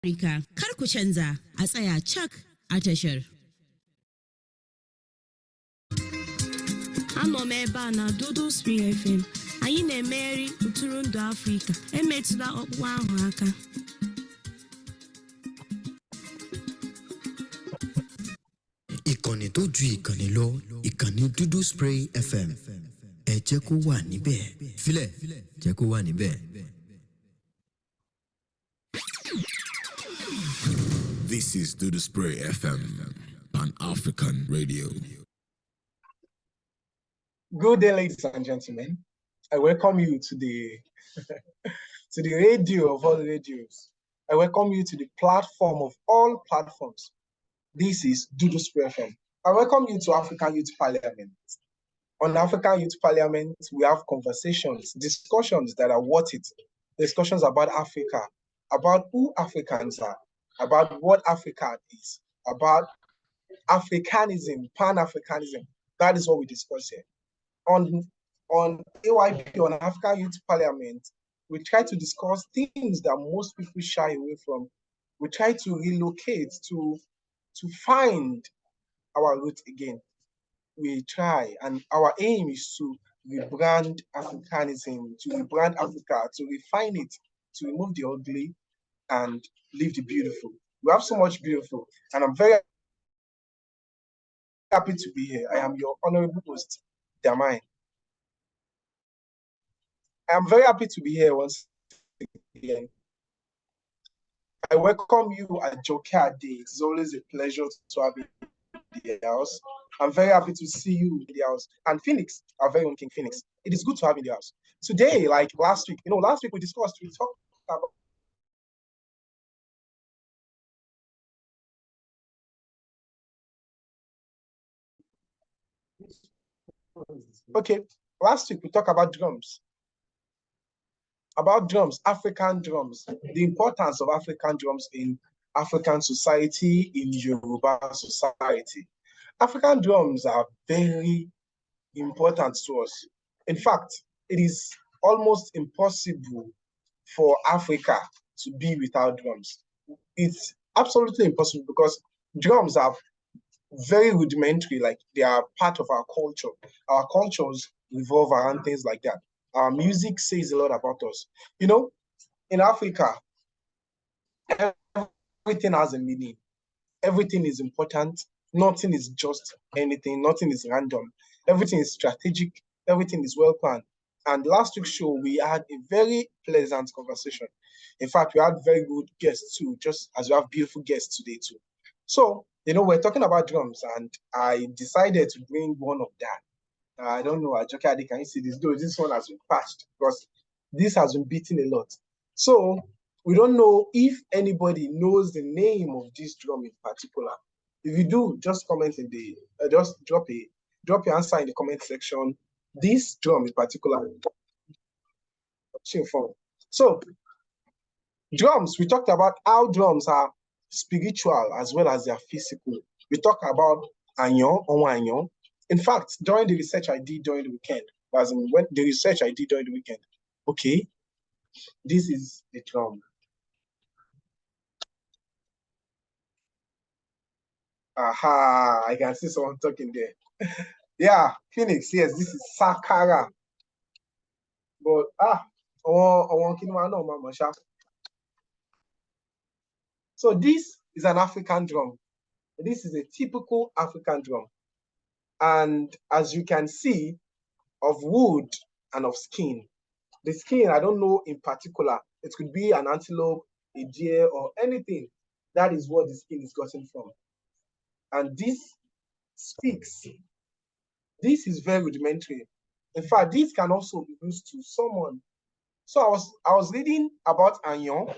Afrika, kar ku canza, a tsaya cak a tashar. Anọ m ebe a na Dodo Spring FM. Anyị na-emeri ntụrụndụ Afrika. Emetụla ọkpụkpụ ahụ aka. Ìkànnì tó ju ìkànnì lọ, ìkànnì Dodo Spring FM. Ẹ jẹ́ kó wà níbẹ̀. Filẹ̀, jẹ́ kó wà níbẹ̀. This is Dodo Spring FM, Pan-African Radio. Good day, ladies and gentlemen. I welcome you to the to the radio of all radios. I welcome you to the platform of all platforms. This is Dodo Spring FM. I welcome you to African Youth Parliament. On African Youth Parliament, we have conversations, discussions that are worth it. Discussions about Africa, about who Africans are, about what Africa is, about Africanism, Pan-Africanism. That is what we discuss here. On AYP, on African Youth Parliament, we try to discuss things that most people shy away from. We try to relocate, to find our roots again. We try, and our aim is to rebrand Africanism, to rebrand Africa, to refine it, to remove the ugly and leave the beautiful. We have so much beautiful, and I'm very happy to be here. I am your honorable host, Damai. I am very happy to be here once again. I welcome you at Joker Day. It's always a pleasure to have you in the house. I'm very happy to see you in the house. And Phoenix, our very own King Phoenix. It is good to have you in the house. Today, like last week, last week we talked about last week we talked about drums. African drums, the importance of African drums in African society, in Yoruba society. African drums are very important to us. In fact, it is almost impossible for Africa to be without drums. It's absolutely impossible because drums are very rudimentary, like they are part of our culture. Our cultures revolve around things like that. Our music says a lot about us. In Africa, everything has a meaning. Everything is important. Nothing is just anything. Nothing is random. Everything is strategic. Everything is well planned. And last week's show, we had a very pleasant conversation. In fact, we had very good guests too, just as we have beautiful guests today too. So, we're talking about drums, and I decided to bring one of that. I don't know, Ajoke, can you see this? Though this one has been patched because this has been beaten a lot. So we don't know if anybody knows the name of this drum in particular. If you do, just comment in the, just drop your answer in the comment section. This drum in particular. So drums, we talked about how drums are spiritual as well as they are physical. We talked about Anyon, Onwa Anyon. In fact, during the research I did during the weekend, okay, this is the drum. Aha, I can see someone talking there. Yeah, Phoenix, yes, this is Sakara. But, so this is an African drum. This is a typical African drum. And as you can see, of wood and of skin. The skin, I don't know in particular. It could be an antelope, a deer, or anything. That is what the skin is gotten from. And this speaks. This is very rudimentary. In fact, this can also be used to someone. So I was reading about Anyon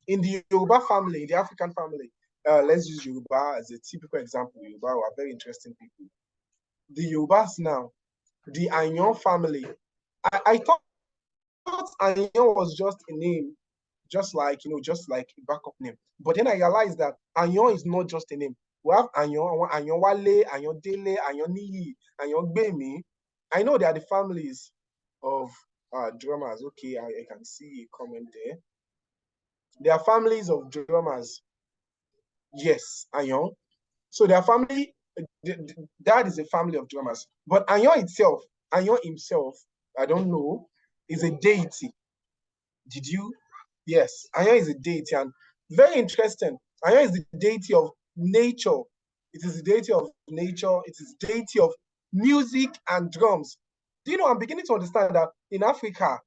in the Yoruba family, the African family. Let's use Yoruba as a typical example. Yoruba are very interesting people. The Yorubas now, the Anyon family. I thought Anyon was just a name, just like a backup name. But then I realized that Anyon is not just a name. We have Anyon, Anyon Wale, Anyon Dele, Anyon Niyi, Anyon Gbemi. I know they are the families of drummers. Okay, I can see a comment there. There are families of drummers. Yes, Ayon. So their family, dad is a family of drummers. But Ayon himself, I don't know, is a deity. Did you? Yes, Ayon is a deity, and very interesting. Ayon is the deity of nature. It is the deity of nature. It is the deity of music and drums. Do you know, I'm beginning to understand that in Africa,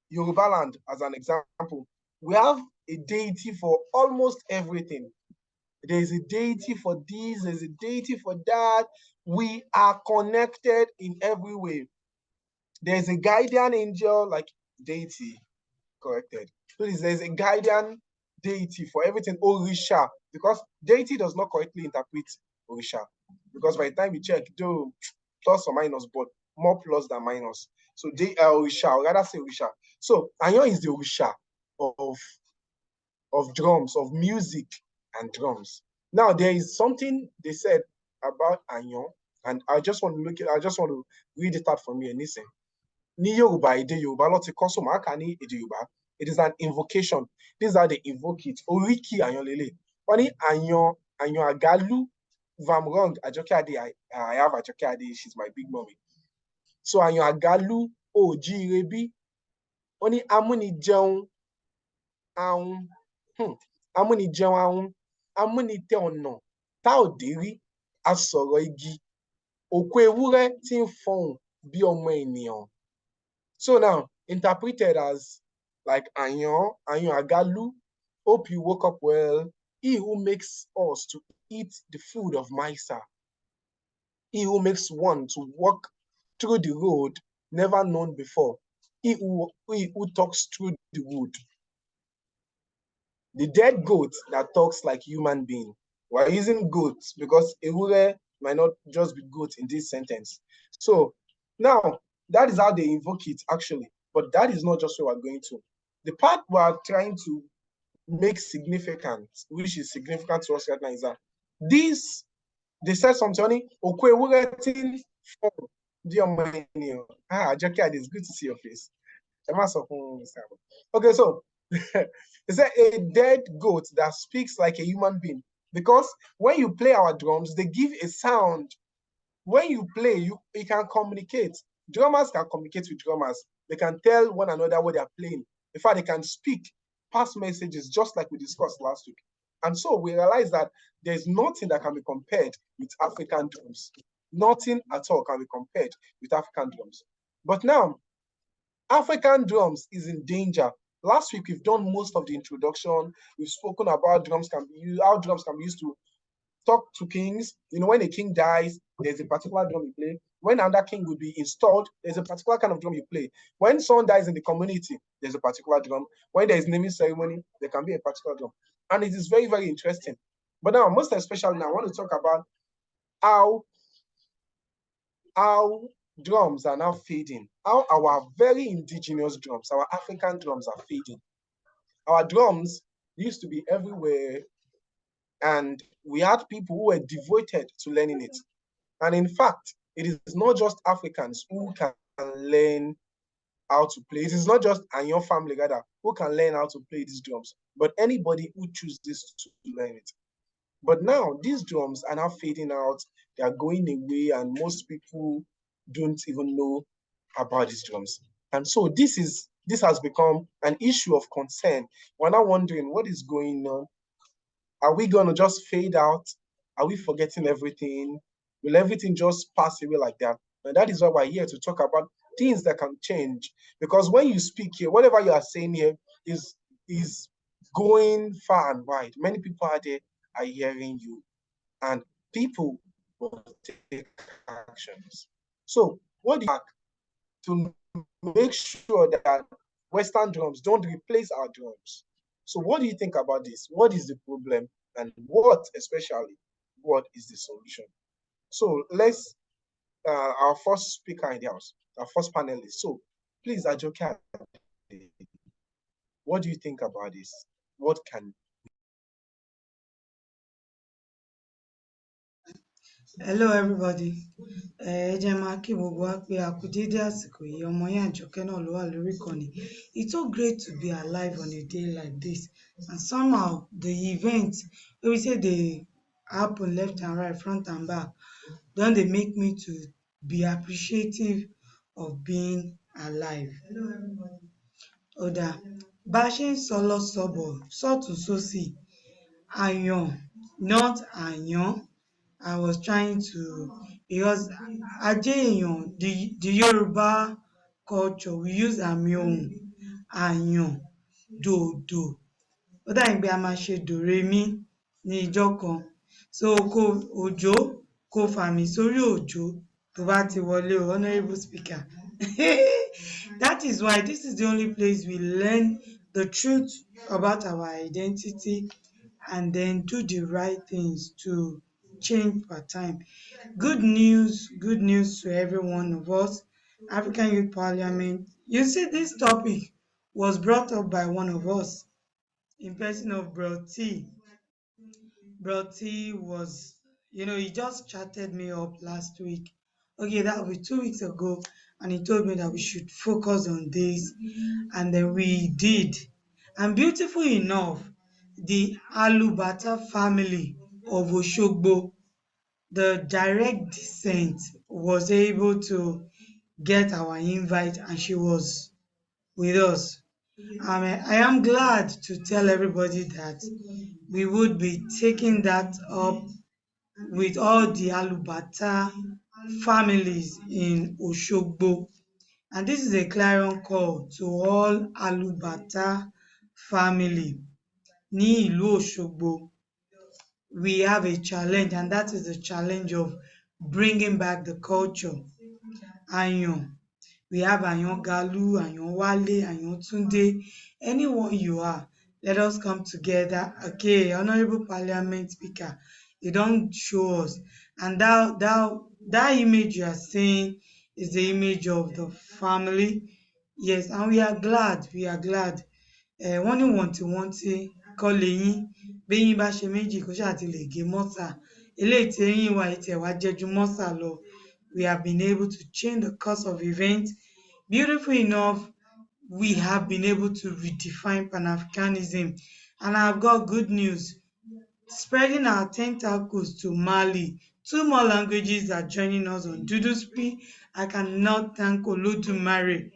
Yoruba land, as an example, we have a deity for almost everything. There's a deity for this, there's a deity for that. We are connected in every way. There's a guardian angel, like deity, corrected. So there's a guardian deity for everything, Orisha, because deity does not correctly interpret Orisha. Because by the time you check, do plus or minus, but more plus than minus. So they are Orisha, or rather say Orisha. So Ayon is the Orisha of drums, of music and drums. Now there is something they said about Ayon, and I just want to read it out from you and listen. Ní Yorùbá, èdè Yorùbá ló ti kọ́ sọ máa kà ní èdè Yorùbá. It is an invocation. This is how they invoke it. Oríkì Àyàn lélẹ̀. Wọ́n ní Àyàn Àgálú. If I'm wrong, Àjọkẹ́ Adé, I have Àjọkẹ́ Adé. She's my big mommy. So Àyàn Àgálú òjíire bí. Wọ́n ní amúnijẹun ahun. Amúnijẹun ahun. Amúnitẹ ọ̀nà tá ò dé rí. Asọ̀rọ̀ igi. Òkú ewúrẹ́ tí ń fọhùn bí ọmọ ènìyàn. So now, interpreted as like Ayon Agalu, hope you woke up well. He who makes us to eat the food of Maisa. He who makes one to walk through the road never known before. He who talks through the wood. The dead goat that talks like human being. We're using goats because Ewure might not just be goat in this sentence. So now, that is how they invoke it, actually. But that is not just what we're going to. The part we're trying to make significant, which is significant to us right now, is that this, they said something, it's good to see your face. Okay, so is that a dead goat that speaks like a human being? Because when you play our drums, they give a sound. When you play, you can communicate. Drummers can communicate with drummers. They can tell one another what they are playing. In fact, they can speak, pass messages, just like we discussed last week. And so we realize that there's nothing that can be compared with African drums. Nothing at all can be compared with African drums. But now, African drums is in danger. Last week, we've done most of the introduction. We've spoken about drums can be used, how drums can be used to talk to kings. You know, when a king dies, there's a particular drum you play. When another king will be installed, there's a particular kind of drum you play. When someone dies in the community, there's a particular drum. When there's naming ceremony, there can be a particular drum. And it is very, very interesting. But now, most especially now, I want to talk about how drums are now fading. How our very indigenous drums, our African drums are fading. Our drums used to be everywhere, and we had people who were devoted to learning it. And in fact, it is not just Africans who can learn how to play. It is not just and your family rather who can learn how to play these drums, but anybody who chooses to learn it. But now these drums are now fading out. They are going away, and most people don't even know about these drums. And so this has become an issue of concern. We're now wondering what is going on. Are we going to just fade out? Are we forgetting everything? Will everything just pass away like that? And that is why we're here to talk about things that can change. Because when you speak here, whatever you are saying here is going far and wide. Many people out there are hearing you, and people will take actions. So what do you do to make sure that Western drums don't replace our drums? So what do you think about this? What is the problem? And what is the solution? So let's, our first speaker in the house, our first panelist. So please, Ajoke, what do you think about this? What can... Hello everybody. Ẹ jẹ́ máa kí gbogbo wa pé a kú dédé àsìkò yìí. Ọmọ yín Àjọkẹ́ náà ló wà lórí ìkànnì. It's so great to be alive on a day like this. And somehow the events wey we say dey happen left and right, front and back, don dey make me to be appreciative of being alive. Ó dáa. Bá a ṣe ń sọ lọ́sọ̀bọ̀ sọ́tún sósì, àyàn not àyán. I was trying to, because ajé èèyàn, the Yoruba culture, we use àmì ohùn, àyàn, dòdò. Ó dàbí pé a máa ṣe dòrémí ní ijọ́ kan. So òjò kò fàmì sórí òjò tó bá ti wọlé o, honourable speaker. That is why this is the only place we learn the truth about our identity and then do the right things to change per time. Good news to every one of us. African Youth Parliament. You see, this topic was brought up by one of us in person of Bro T. Bro T was, he just chatted me up last week. Okay, that will be 2 weeks ago, and he told me that we should focus on this, and then we did. And beautiful enough, the Alubata family of Oshogbo, the direct descent, was able to get our invite, and she was with us. I am glad to tell everybody that we would be taking that up with all the Alubata families in Oshogbo. And this is a clarion call to all Alubata family ní ìlú Òṣogbo. We have a challenge, and that is the challenge of bringing back the culture. Àyàn, we have Àyàn Galu, Àyàn Wálé, Àyàn Túndé, anyone you are, let us come together. Okay, Honourable Parliament Speaker, you don't show us. And that image you are seeing is the image of the family. Yes, and we are glad. Wọ́n ní wọ̀ntìwọ̀ntì kọ́ leyín, béyín bá ṣe méjì kó ṣáà ti lè gé mọ́sà. Eléyìí tí eyín wa yìí tiẹ̀ wá jẹ́ ju mọ́sà lọ. We have been able to change the course of events. Beautiful enough, we have been able to redefine Pan-Africanism. And I've got good news. Spreading our tentacles to Mali. 2 more languages are joining us on Duduspi. I cannot thank Olodumare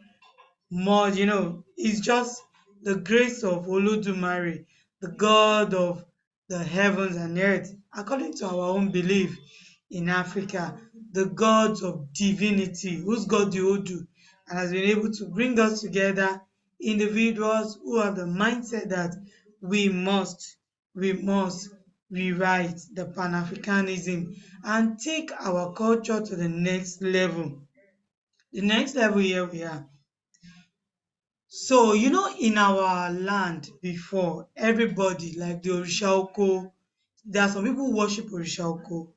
more. It's just the grace of Olodumare, the God of the heavens and earth, according to our own belief in Africa, the gods of divinity, who's God the Odu, and has been able to bring us together, individuals who have the mindset that we must rewrite the Pan-Africanism and take our culture to the next level. The next level here we are. So, in our land before, everybody, like the Orishaoko, there are some people who worship Orishaoko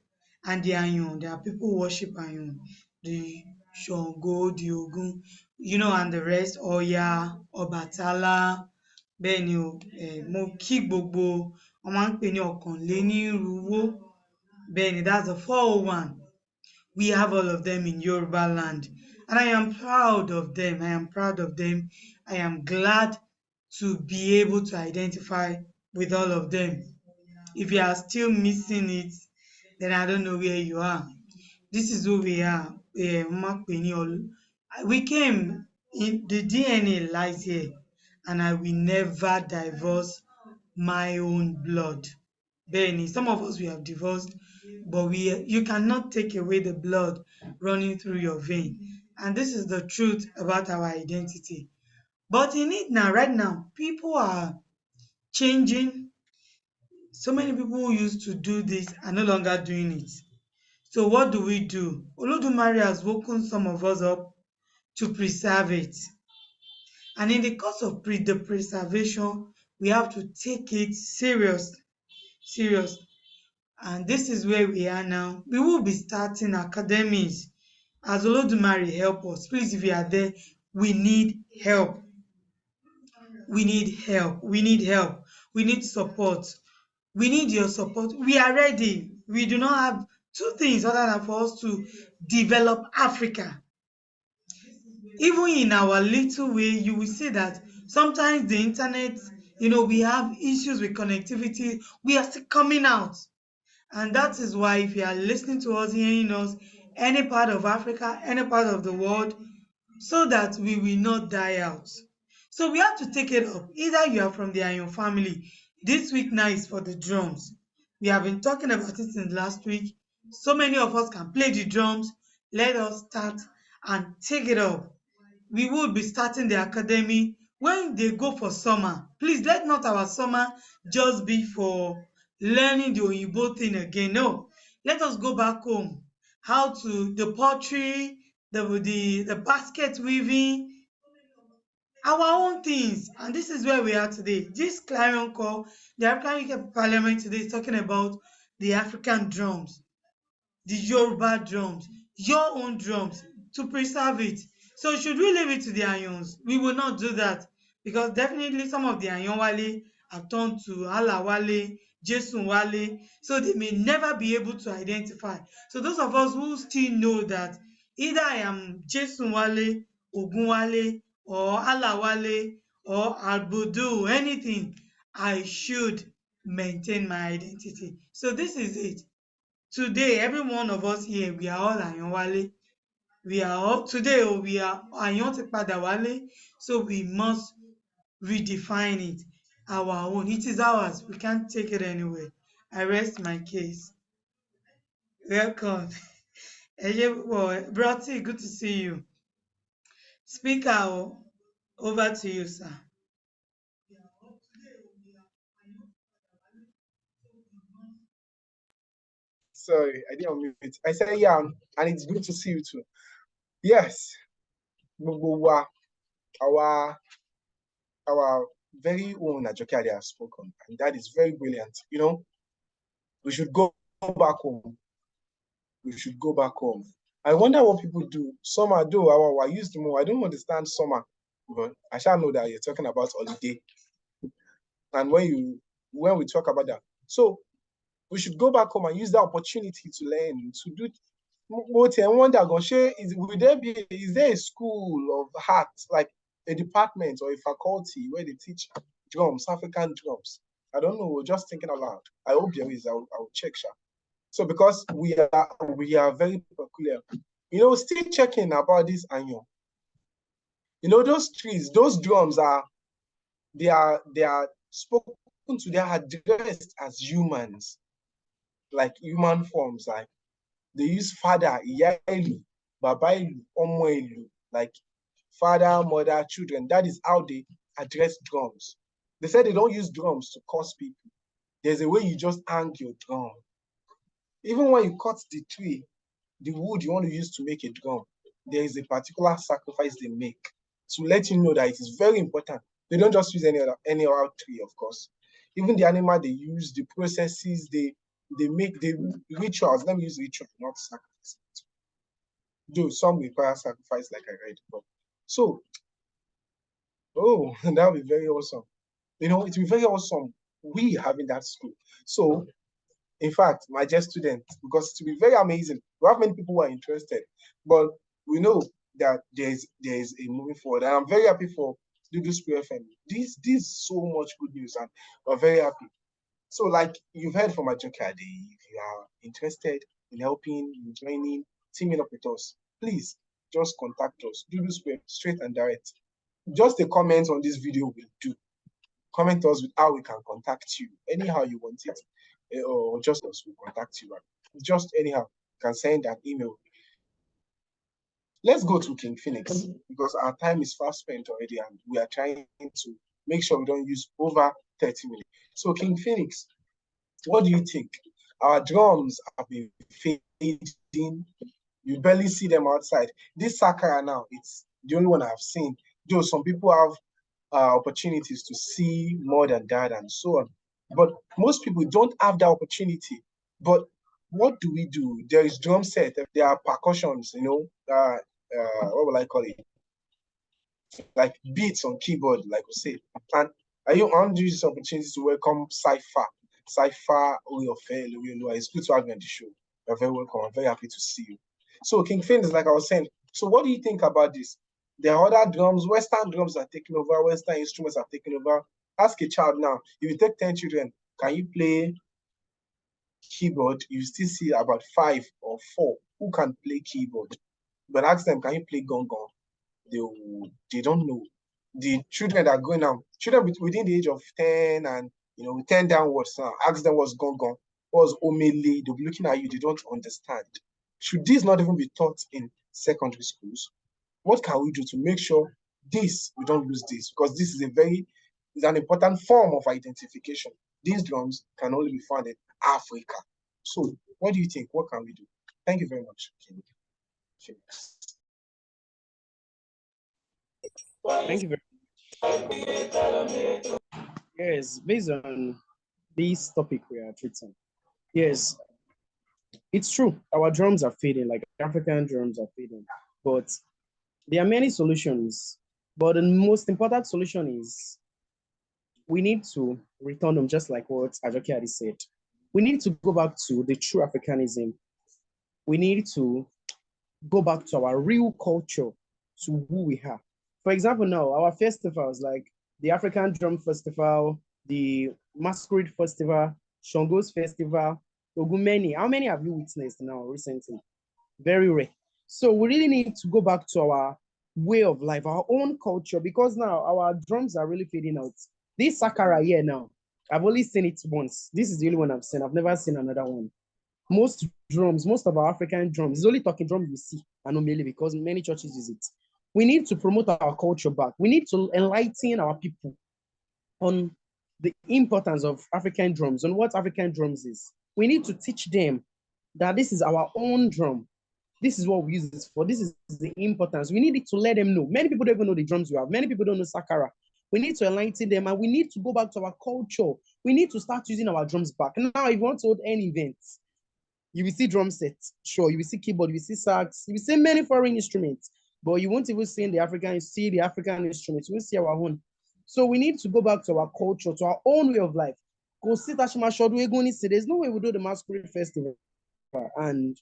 and the Ayon. There are people who worship Ayon, the Ṣàngó, the Ògún, and the rest, Ọya, Ọbàtálá. Bẹ́ẹ̀ ni o, mo kí gbogbo, wọ́n máa ń pè ní ọ̀kànlénírúwó. Bẹ́ẹ̀ ni, that's the 401. We have all of them in Yoruba land. And I am proud of them. I am glad to be able to identify with all of them. If you are still missing it, then I don't know where you are. This is who we are. We came, in the DNA lies here, and I will never divorce my own blood. Benny, some of us we have divorced, but you cannot take away the blood running through your vein. And this is the truth about our identity. But in it now, right now, people are changing. So many people who used to do this are no longer doing it. So what do? Olodumare has woken some of us up to preserve it. And in the course of the preservation, we have to take it serious. And this is where we are now. We will be starting academies. As Olodumare help us, please, if you are there, we need help. We need support. We need your support. We are ready. We do not have two things other than for us to develop Africa. Even in our little way, you will see that sometimes the internet, we have issues with connectivity. We are still coming out. And that is why if you are listening to us, hearing us, any part of Africa, any part of the world, so that we will not die out. So we have to take it up. Either you are from the Ayon family. This week now is for the drums. We have been talking about it since last week. So many of us can play the drums. Let us start and take it up. We will be starting the academy when they go for summer. Please let not our summer just be for learning the Oyibo thing again. No, let us go back home. How to the pottery, the basket weaving, our own things. And this is where we are today. This clarion call, the African Youth Parliament today is talking about the African drums, the Yoruba drums, your own drums, to preserve it. So should we leave it to the Ayons? We will not do that, because definitely some of the Ayon Wale have turned to Allah Wale, Jesun Wale, so they may never be able to identify. So those of us who still know that either I am Jesun Wale, Ogun Wale, or Allah Wale, or Albudu, anything, I should maintain my identity. So this is it. Today, every one of us here, we are all Ayan Wale. We are all today, we are Ayan Ti Pada Wale. So we must redefine it, our own. It is ours. We can't take it anywhere. I rest my case. Welcome. Brotty, good to see you. Speaker, over to you, sir. Sorry, I didn't unmute it. I said, yeah, and it's good to see you too. Yes, our very own Ajoke has spoken, and that is very brilliant. We should go back home. We should go back home. I wonder what people do. Summer, though, I used to more. I don't understand summer, but I shall know that you're talking about holiday. And when we talk about that, so we should go back home and use that opportunity to learn, to do. I wonder, is there a school of art, like a department or a faculty where they teach drums, African drums? I don't know. We're just thinking aloud. I hope there is. I'll check, sha. So because we are very peculiar, still checking about this Anyo. Those trees, those drums they are spoken to, they are addressed as humans, like human forms, like they use father, iya ilu, baba ilu, omo ilu, like father, mother, children. That is how they address drums. They said they don't use drums to curse people. There's a way you just hang your drum. Even when you cut the tree, the wood you want to use to make a drum, there is a particular sacrifice they make to let you know that it is very important. They don't just use any other tree, of course. Even the animal they use, the processes they make, the rituals. Let me use ritual, not sacrifice. Though some require sacrifice, like I read. But so, that would be very awesome. It would be very awesome. We having that school. So, in fact, my just student, because it will be very amazing. We have many people who are interested, but we know that there's a moving forward, and I'm very happy for Dudu Spray FM. This is so much good news, and we're very happy. So, like you've heard from Ajoke, if you are interested in helping, in joining, teaming up with us, please just contact us. Dudu Spray, straight and direct. Just a comment on this video will do. Comment us with how we can contact you, anyhow you want it, or just us will contact you. Just anyhow, you can send an email. Let's go to King Phoenix, because our time is fast spent already, and we are trying to make sure we don't use over 30 minutes. So, King Phoenix, what do you think? Our drums have been fading. You barely see them outside. This Sakara now, it's the only one I've seen. Though some people have opportunities to see more than that and so on. But most people don't have that opportunity. But what do we do? There is drum set, there are percussions, what will I call it? Like beats on keyboard, like we say. And I want to use this opportunity to welcome Cypher Oyofe. It's good to have you on the show. You're very welcome. I'm very happy to see you. So, King Finn, like I was saying, so what do you think about this? There are other drums, Western drums are taking over, Western instruments are taking over. Ask a child now, if you take 10 children, can you play keyboard? You still see about 5 or 4 who can play keyboard. But ask them, can you play gong gong? They don't know. The children that are going now, children within the age of 10 and 10 downwards now, ask them what's gong gong, what's omele, they'll be looking at you, they don't understand. Should this not even be taught in secondary schools? What can we do to make sure we don't lose this? Because this is an important form of identification. These drums can only be found in Africa. So what do you think? What can we do? Thank you very much. Thank you very much. Yes, based on this topic we are treating, yes, it's true. Our drums are fading, like African drums are fading, but there are many solutions. But the most important solution is we need to return them, just like what Ajoki Adi said. We need to go back to the true Africanism. We need to go back to our real culture, to who we are. For example, now our festivals like the African Drum Festival, the Masquerade Festival, Shango's Festival, Ogumeni. How many have you witnessed now recently? Very rare. So we really need to go back to our way of life, our own culture, because now our drums are really fading out. This Sakara here now, I've only seen it once. This is the only one I've seen. I've never seen another one. Most drums, most of our African drums, it's only talking drum you see, and Omele, because many churches use it. We need to promote our culture back. We need to enlighten our people on the importance of African drums, on what African drums is. We need to teach them that this is our own drum. This is what we use this for. This is the importance. We need to let them know. Many people don't even know the drums we have. Many people don't know Sakara. We need to enlighten them, and we need to go back to our culture. We need to start using our drums back. Now, if you want to hold any events, you will see drum sets, sure. You will see keyboard, you will see sax, you will see many foreign instruments, but you won't even see the African instruments. You will see our own. So we need to go back to our culture, to our own way of life. There's no way we do the Masquerade Festival and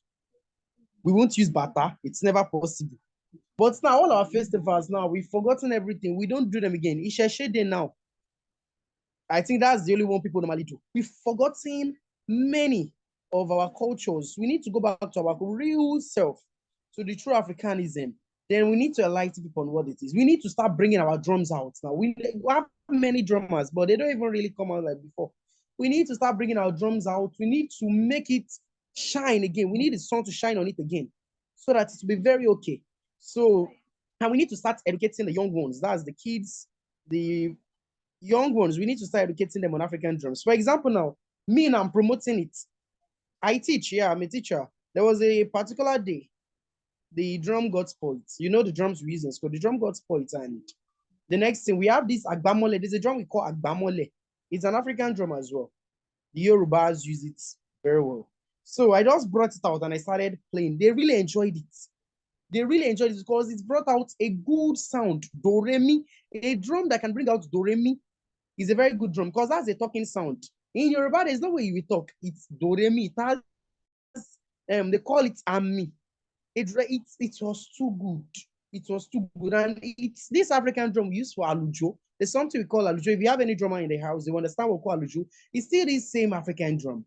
we won't use bata. It's never possible. But now all our festivals now, we've forgotten everything. We don't do them again. Isheshe Day now. I think that's the only one people normally do. We've forgotten many of our cultures. We need to go back to our real self, to the true Africanism. Then we need to enlighten people on what it is. We need to start bringing our drums out now. We have many drummers, but they don't even really come out like before. We need to start bringing our drums out. We need to make it shine again. We need the sun to shine on it again so that it will be very okay. So, and we need to start educating the young ones. That's the kids, the young ones. We need to start educating them on African drums. For example, now, me and I'm promoting it. I teach, yeah, I'm a teacher. There was a particular day, the drum got spoiled. You know the drums we use in school, the drum got spoiled. And the next thing, we have this Agbamole. There's a drum we call Agbamole. It's an African drum as well. The Yorubas use it very well. So I just brought it out and I started playing. They really enjoyed it. They really enjoyed it because it brought out a good sound. Do re mi, a drum that can bring out do re mi is a very good drum because that's a talking sound. In Yoruba, there's no way you will talk. It's do re mi. It has, they call it ami. It was too good. It was too good. And it's this African drum we use for alujo. There's something we call alujo. If you have any drummer in the house, they understand what we call alujo. It's still the same African drum.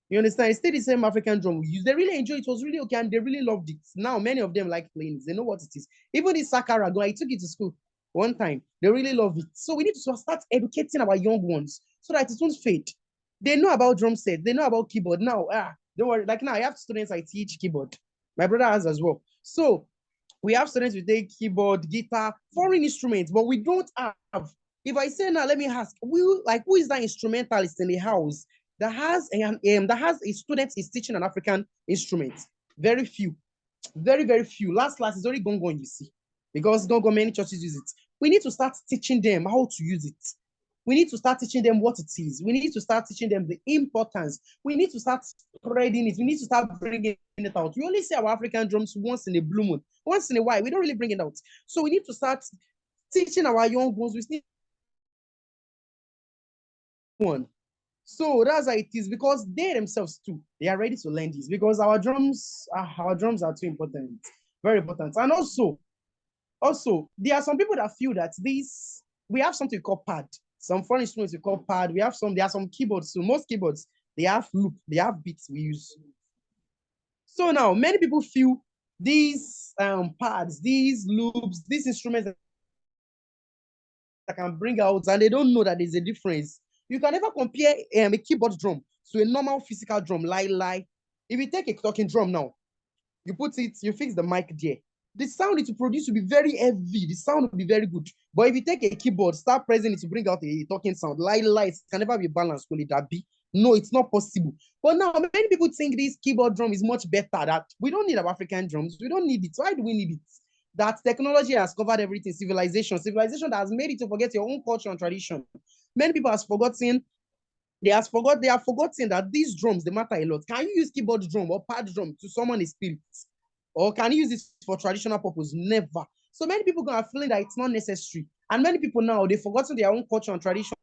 You understand? It's still the same African drum we use. They really enjoy it. It was really okay, and they really loved it. Now, many of them like playing it. They know what it is. Even this Sakara, I took it to school one time. They really love it. So we need to start educating our young ones so that it won't fade. They know about drum set. They know about keyboard. Now, don't worry. Like now, I have students I teach keyboard. My brother has as well. So we have students who take keyboard, guitar, foreign instruments, but we don't have. If I say now, let me ask, who is that instrumentalist in the house that has a student is teaching an African instrument? Very few, very, very few. Last class is only gongon, you see, because gongon, many churches use it. We need to start teaching them how to use it. We need to start teaching them what it is. We need to start teaching them the importance. We need to start spreading it. We need to start bringing it out. We only see our African drums once in a blue moon, once in a while. We don't really bring it out. So we need to start teaching our young ones. We need one. So that's how it is, because they themselves too, they are ready to learn this, because our drums are too important, very important. And also there are some people that feel that this, we have something called pad. Some foreign instruments we call pad. There are some keyboards. So most keyboards, they have loop, they have beats we use. So now many people feel these pads, these loops, these instruments that can bring out, and they don't know that there's a difference. You can never compare a keyboard drum to a normal physical drum. If you take a talking drum now, you put it, you fix the mic there, the sound it will produce will be very heavy, the sound will be very good. But if you take a keyboard, start pressing it to bring out a talking sound, it can never be balanced. Will it that be? No, it's not possible. But now many people think this keyboard drum is much better, that we don't need our African drums, we don't need it. Why do we need it? That technology has covered everything. Civilization that has made it to forget your own culture and tradition. Many people have forgotten they have forgotten that these drums, they matter a lot. Can you use keyboard drum or pad drum to summon a spirit? Or can you use it for traditional purpose? Never. So many people are feeling that it's not necessary. And many people now, they've forgotten their own culture and tradition.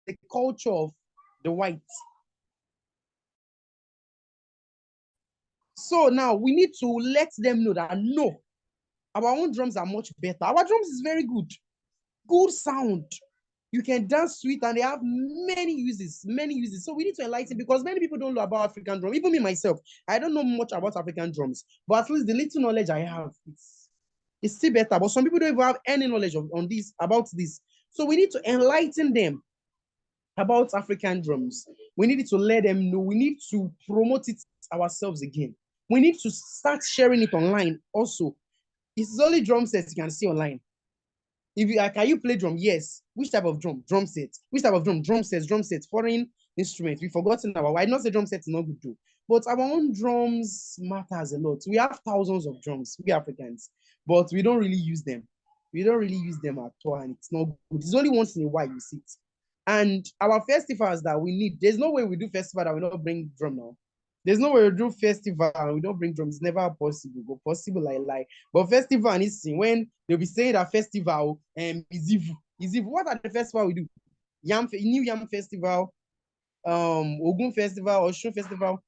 The culture of the whites. So now we need to let them know that no, our own drums are much better. Our drums is very good. Good sound. You can dance to it, and they have many uses. So we need to enlighten, because many people don't know about African drum. Even me myself, I don't know much about African drums, but at least the little knowledge I have, it's still better. But some people don't even have any knowledge about this. So we need to enlighten them about African drums. We need to let them know. We need to promote it ourselves again. We need to start sharing it online also. It's only drum sets you can see online. If you can you play drum? Yes. Which type of drum? Drum set. Which type of drum? Drum sets. Foreign instruments. We've forgotten I not say drum sets is not good too, but our own drums matters a lot. We have thousands of drums, we Africans, but we don't really use them. We don't really use them at all, and it's not good. It's only once in a while you see it. And our festivals that we need, there's no way we do festival that we don't bring drum now. There's no way we do festival and we don't bring drums. It's never possible. But possible, like. But festival is when they'll be saying that festival is evil. Is evil. What are the festival we do? New Yam Festival, Ogun Festival, Oshun Festival,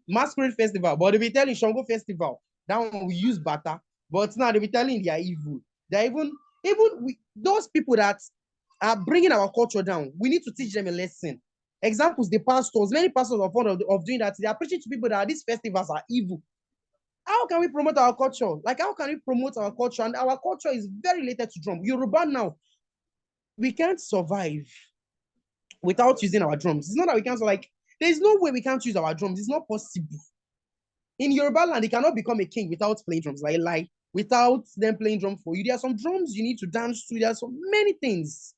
Masquerade Festival. But they'll be telling Shango Festival. That one we use butter. But now they'll be telling they are evil. They're those people that are bringing our culture down, we need to teach them a lesson. Examples, the pastors, many pastors are fond of doing that. They are preaching to people that these festivals are evil. How can we promote our culture? Like, how can we promote our culture? And our culture is very related to drum. Yoruba now, we can't survive without using our drums. It's not that we can't, there's no way we can't use our drums. It's not possible. In Yoruba land, they cannot become a king without playing drums. Without them playing drum for you. There are some drums you need to dance to. There are so many things.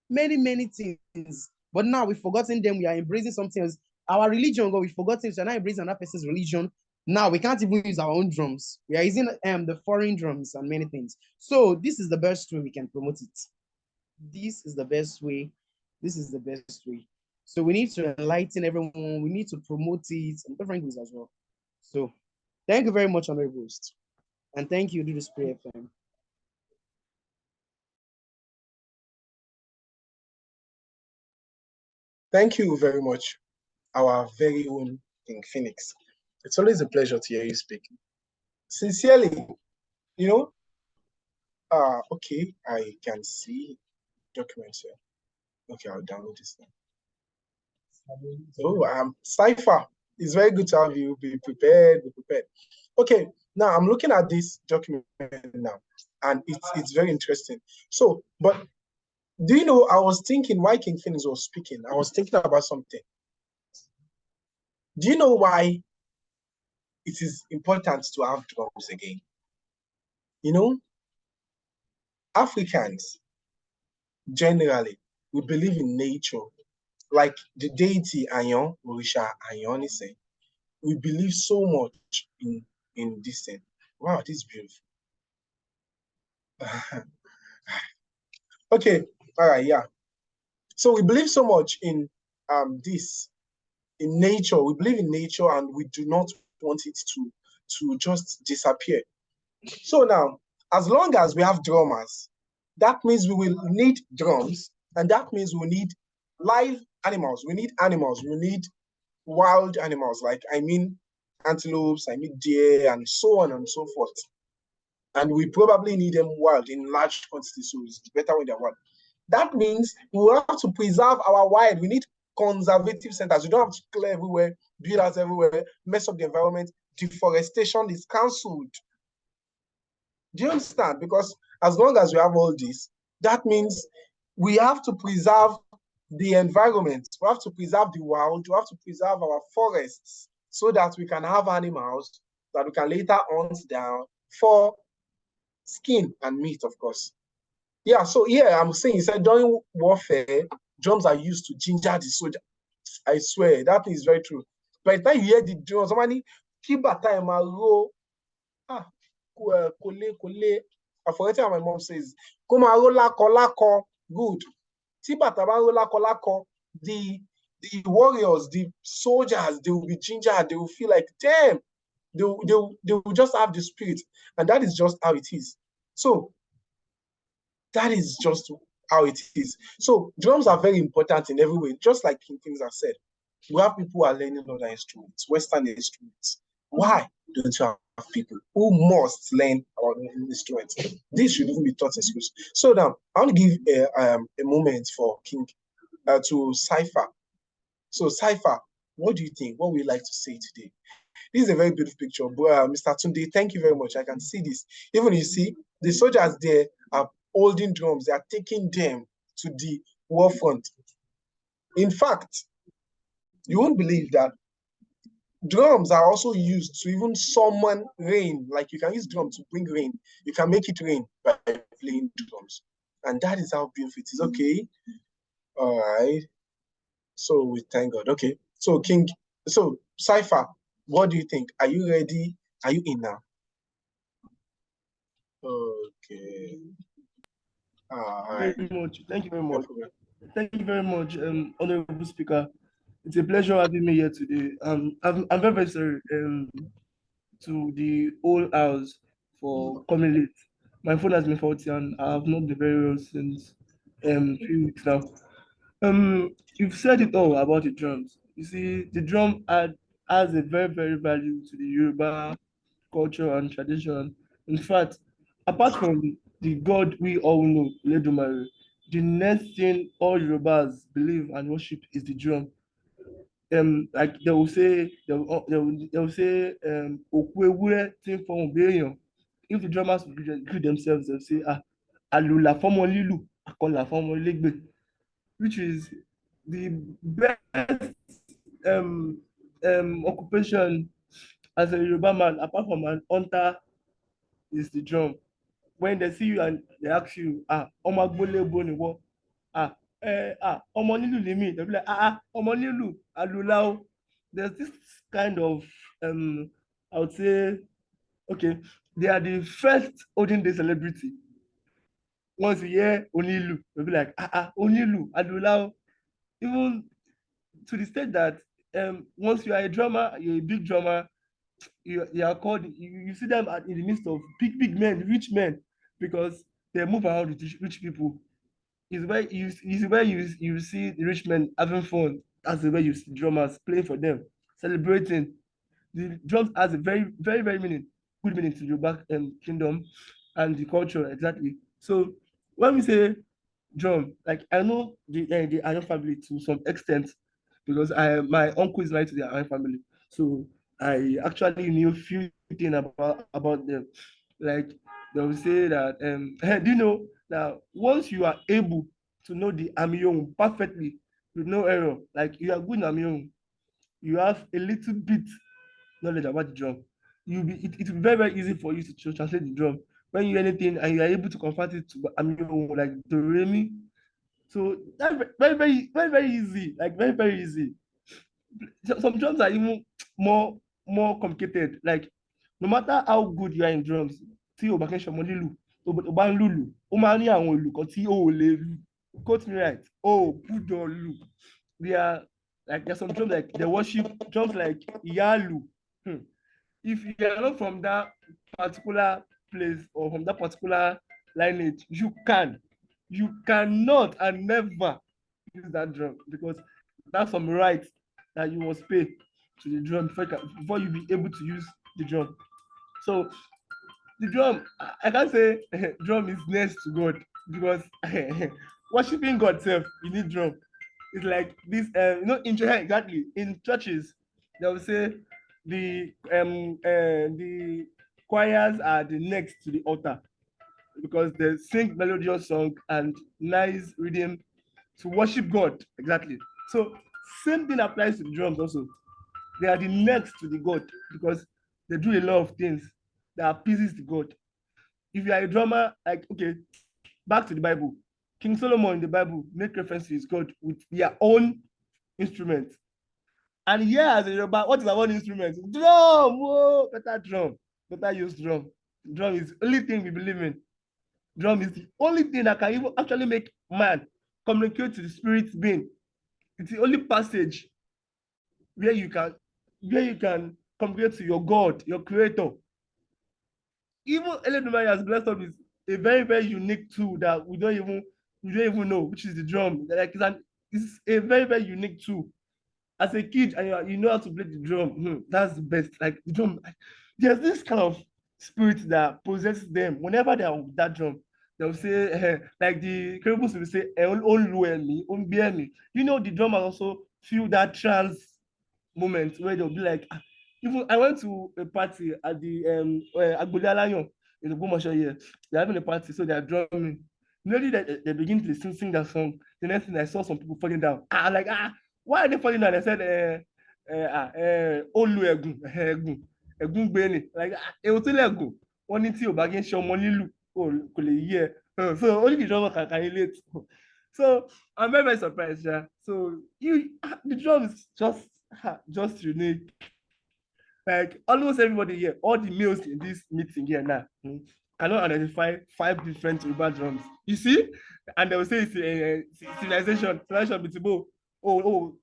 Many things. But now we've forgotten them. We are embracing something else. Our religion, we've forgotten. So now embracing another person's religion. Now we can't even use our own drums. We are using the foreign drums and many things. So this is the best way we can promote it. This is the best way. So we need to enlighten everyone. We need to promote it and different things as well. So thank you very much, Honorable Host. And thank you, Do the Spray FM. Thank you very much, our very own King Phoenix. It's always a pleasure to hear you speak. Sincerely, okay, I can see documents here. Okay, I'll download this now. So, Cypher, it's very good to have you. Be prepared. Okay, now I'm looking at this document now, and it's very interesting. So, but do you know, I was thinking while King Phoenix was speaking, I was thinking about something. Do you know why it is important to have drums again? Africans, generally, we believe in nature. Like the deity Ayon, Orisha Ayon is saying, we believe so much in this thing. Wow, this is beautiful. Okay, all right, yeah. So we believe so much in in nature. We believe in nature, and we do not want it to just disappear. So now, as long as we have drummers, that means we will need drums And that means we need live animals. We need animals. We need wild animals, like I mean antelopes, I mean deer, and so on and so forth. And we probably need them wild in large quantities, so it's better when they're wild. That means we will have to preserve our wild. We need conservative centers. You don't have to clear everywhere, build out everywhere, mess up the environment. Deforestation is cancelled. Do you understand? Because as long as we have all this, that means we have to preserve the environment. We have to preserve the wild. We have to preserve our forests so that we can have animals that we can later hunt down for skin and meat, of course. Yeah, so yeah, I'm saying, he said during warfare, drums are used to ginger the soldier. I swear, that is very true. By the time you hear the drums, somebody keep a time roll. Kole. I forget how my mom says. Lako. Good. The warriors, the soldiers, they will be ginger. They will feel like, damn, they will just have the spirit. And that is just how it is. So that is just how it is. So drums are very important in every way, just like things are said. We have people who are learning other instruments, Western instruments. Why don't you have people who must learn about instruments? This should even be taught in schools. So now, I want to give a moment for King to Cypher. So Cypher, what do you think? What would you like to say today? This is a very beautiful picture. Mr. Tunde, thank you very much. I can see this. Even you see, the soldiers there are holding drums. They are taking them to the war front. In fact, you won't believe that drums are also used to even summon rain. Like you can use drums to bring rain. You can make it rain by playing drums. And that is how beautiful it is. Okay. All right. So we thank God. Okay. So Cypher, what do you think? Are you ready? Are you in now? Okay. All right. Thank you very much. Thank you very much. Thank you very much, Honorable Speaker. It's a pleasure having me here today. I'm very, very sorry to the whole house for coming late. My phone has been faulty and I have not been very well since few weeks now. You've said it all about the drums. You see, the drum has a very, very value to the Yoruba culture and tradition. In fact, apart from the God we all know, Olodumare, the next thing all Yorubas believe and worship is the drum. Like they will say "Òkú ewúrẹ́ tí ń fọhùn bí èèyàn." If the drummers greet themselves, they'll say àlùlà fọ́mọ lílù, àkọlà fọ́mọ elégbè, which is the best occupation as a Yoruba man, apart from an hunter, is the drum. When they see you and they ask you, ọmọ agbólébó ni wọ́, ọmọ nílù ni mí, they'll be like, ọmọ nílù, àlùlà o. There's this kind of, I would say, okay, they are the first olden day celebrity. Once you hear Onilu, they'll be like, Onilu, àlùlà o. Even to the state that once you are a drummer, you're a big drummer, you are called, you see them in the midst of big men, rich men, because they move around with rich people. Is where you see the rich men having fun. That's the way you see drummers playing for them, celebrating. The drums has a very, very, very good meaning to the Yoruba kingdom and the culture, exactly. So when we say drum, like I know the Iron family to some extent because my uncle is married to the Iron family. So I actually knew a few things about them. Like they will say that hey, do you know that once you are able to know the Amiyon perfectly with no error, like you are good in Amiyon, you have a little bit knowledge about the drum. It will be very, very easy for you to translate the drum. When you hear anything and you are able to convert it to Amiyon, like do re mi. So that's very, very, very, very easy. Like very, very easy. Some drums are even more complicated. Like no matter how good you are in drums, tí o bá kí n ṣọmọ lílù, o bá ń lùlù, ó máa ń ní àwọn ìlù kan tí o ò lè lù. Quote me right. Oh, gbúdọ̀ lù. They are like there's some drums like they worship drums like Iyalu. If you are not from that particular place or from that particular lineage, you can. You cannot and never use that drum because that's some right that you must pay to the drum before you be able to use the drum. So the drum, I can't say drum is next to God because worshiping God self, you need drum. It's like this, in church, exactly. In churches, they will say the choirs are the next to the altar because they sing melodious song and nice rhythm to worship God. Exactly. So same thing applies to the drums also. They are the next to the God because they do a lot of things that appeases the God. If you are a drummer, like okay, back to the Bible. King Solomon in the Bible make reference to his God with their own instruments. And here as a Yoruba, what is our own instrument? Drum! Whoa, better drum. Better use drum. Drum is the only thing we believe in. Drum is the only thing that can even actually make man communicate to the spirit being. It's the only passage where you can communicate to your God, your creator. Even Olodumare has blessed us with a very, very unique tool that we don't even know, which is the drum. Like it's a very, very unique tool. As a kid, and you know how to play the drum, that's the best. Like the drum, there's this kind of spirit that possesses them. Whenever they are with that drum, they'll say, like the Caribbeans will say, me. You know, the drummers also feel that trance moment where they'll be like, even I went to a party at the Agbole Alayon in the Bomasho here. They're having a party, so they're drumming. Immediately they begin to sing that song. The next thing I saw some people falling down. Like, why are they falling down? I said, Olu Egun, Egun Beni. Like, Egun Egun. One in two bagging show money look. Oh, year. So only the drummer can relate. So I'm very, very surprised, yeah. So the drum is just unique. Like almost everybody here, all the males in this meeting here now, cannot identify 5 different Yoruba drums. You see, and they will say it's a civilization between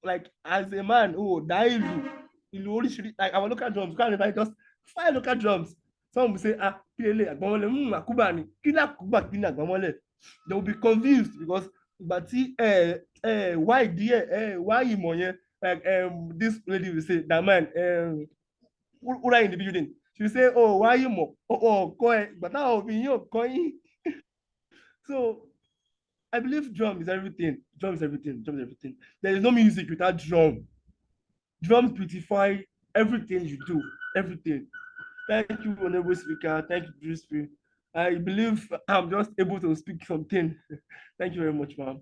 like as a man, dailu, like our local drums, you can't identify just 5 local drums. Some will say, PLA, Akubani, Kila Kuba, Kila Agbamole. They will be confused because but why dear, why you like this lady will say that man who are in the building. She will say, oh, why you more? But now you going. So I believe drum is everything. Drum is everything. Drum is everything. There is no music without drum. Drums beautify everything you do. Everything. Thank you, honorable speaker. Thank you, Drew. I believe I'm just able to speak something. Thank you very much, ma'am.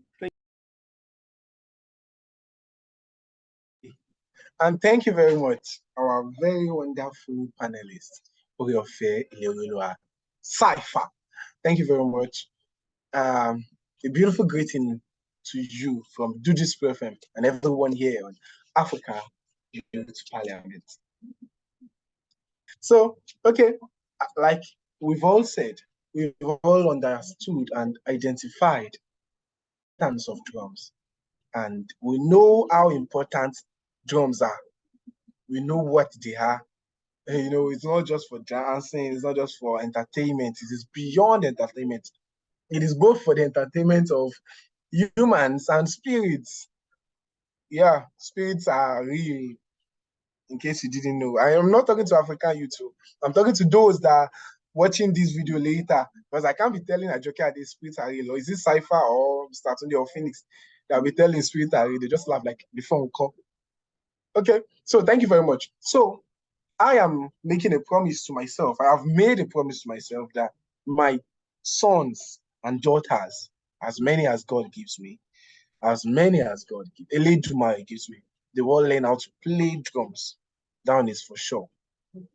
And thank you very much, our very wonderful panelist, Oriofe Ileolua Cypher. Thank you very much. A beautiful greeting to you from Dudis FM and everyone here on Africa Youth Parliament. So, okay, like we've all said, we've all understood and identified the importance of drums. And we know how important drums are. We know what they are. You know, it's not just for dancing, it's not just for entertainment, it is beyond entertainment. It is both for the entertainment of humans and spirits. Yeah, spirits are real, in case you didn't know. I am not talking to African youth, I'm talking to those that are watching this video later, because I can't be telling Ajoke that the spirits are real, or is it Cypher or Mr. Tunde or Phoenix that will be telling spirits are real? They just laugh like the phone call. Okay, so thank you very much. So I am making a promise to myself. I have made a promise to myself that my sons and daughters, as many as God gives me, Olodumare gives me, they will learn how to play drums. That is for sure.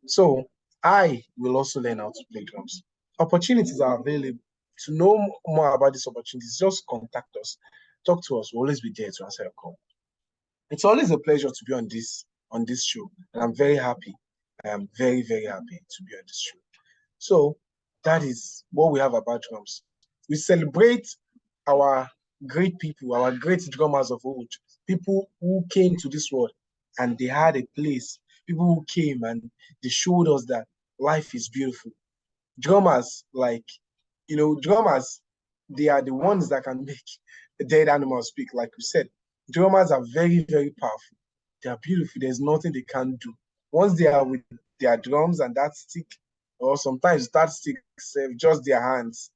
So I will also learn how to play drums. Opportunities are available. To know more about these opportunities, just contact us. Talk to us. We'll always be there to answer your call. It's always a pleasure to be on this show, and I'm very happy. I am very, very happy to be on this show. So that is what we have about drums. We celebrate our great people, our great drummers of old, people who came to this world and they had a place, people who came and they showed us that life is beautiful. Drummers, like, drummers, they are the ones that can make a dead animal speak. Like we said, drummers are very, very powerful. They are beautiful. There's nothing they can't do. Once they are with their drums and that stick, or sometimes that stick, just their hands,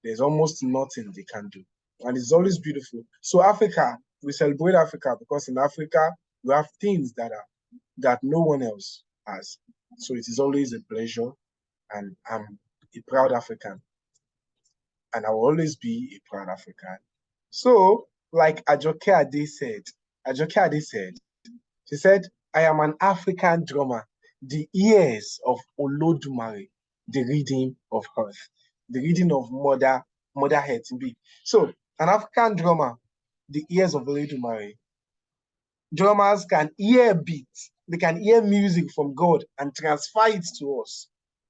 there's almost nothing they can do. And it's always beautiful. So Africa, we celebrate Africa because in Africa, we have things that no one else has. So it is always a pleasure, and I'm a proud African. And I will always be a proud African. So, like Ajoke Ade said, she said, I am an African drummer, the ears of Olodumare, the reading of earth, the reading of Mother Earth. So, an African drummer, the ears of Olodumare. Drummers can hear beats, they can hear music from God and transfer it to us.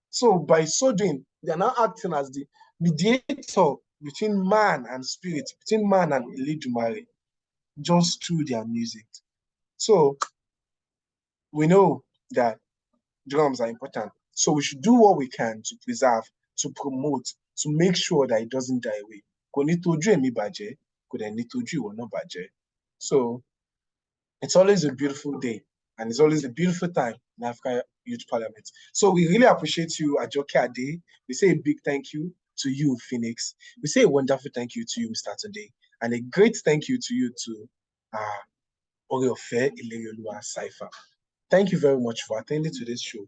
So, by so doing, they are now acting as the mediator between man and spirit, between man and Olodumare, just through their music. So, we know that drums are important. So we should do what we can to preserve, to promote, to make sure that it doesn't die away. So it's always a beautiful day, and it's always a beautiful time in Africa Youth Parliament. So we really appreciate you, Ajoke Ade. We say a big thank you to you, Phoenix. We say a wonderful thank you to you, Mr. Tunde, and a great thank you to you, to Oriofe Ileriolua Cypher. Thank you very much for attending to this show.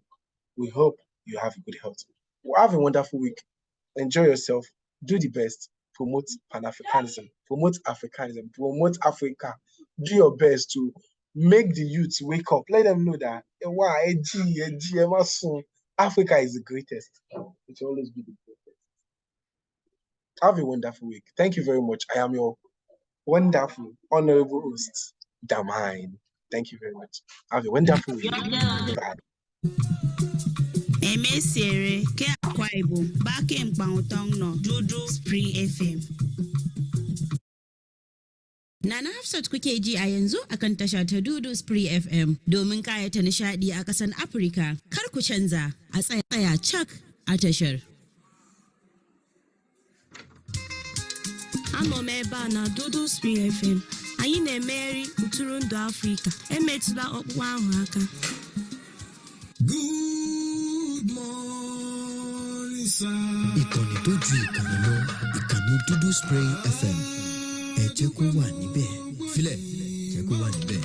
We hope you have a good health. Have a wonderful week. Enjoy yourself. Do the best. Promote Pan-Africanism. Promote Africanism. Promote Africa. Do your best to make the youth wake up. Let them know that Africa is the greatest. It will always be the greatest. Have a wonderful week. Thank you very much. I am your wonderful, honorable host, Damine. Thank you very much. Have a wonderful week. Bye. Emesere ke Akwa Ibom bake mkpangutong no Dudu Spree FM. Nana Hafsat kuke ji a yanzu akan tasha ta Dudu Spree FM domin kayata nishadi a kasan Afirka. Kar ku canza, a tsaya cak a tashar. Anọ m ebe a na Dudu Spree FM. Anyị na-emeri ntụrụndụ Afrịka. Emetụla ọkpụkpụ ahụ aka. Good morning, sir. Ìkànnì tó ju ìkànnì lọ, ìkànnì Dudu Spray FM. Ẹ jẹ́ kó wà níbẹ̀. Filẹ̀, jẹ́ kó wà níbẹ̀.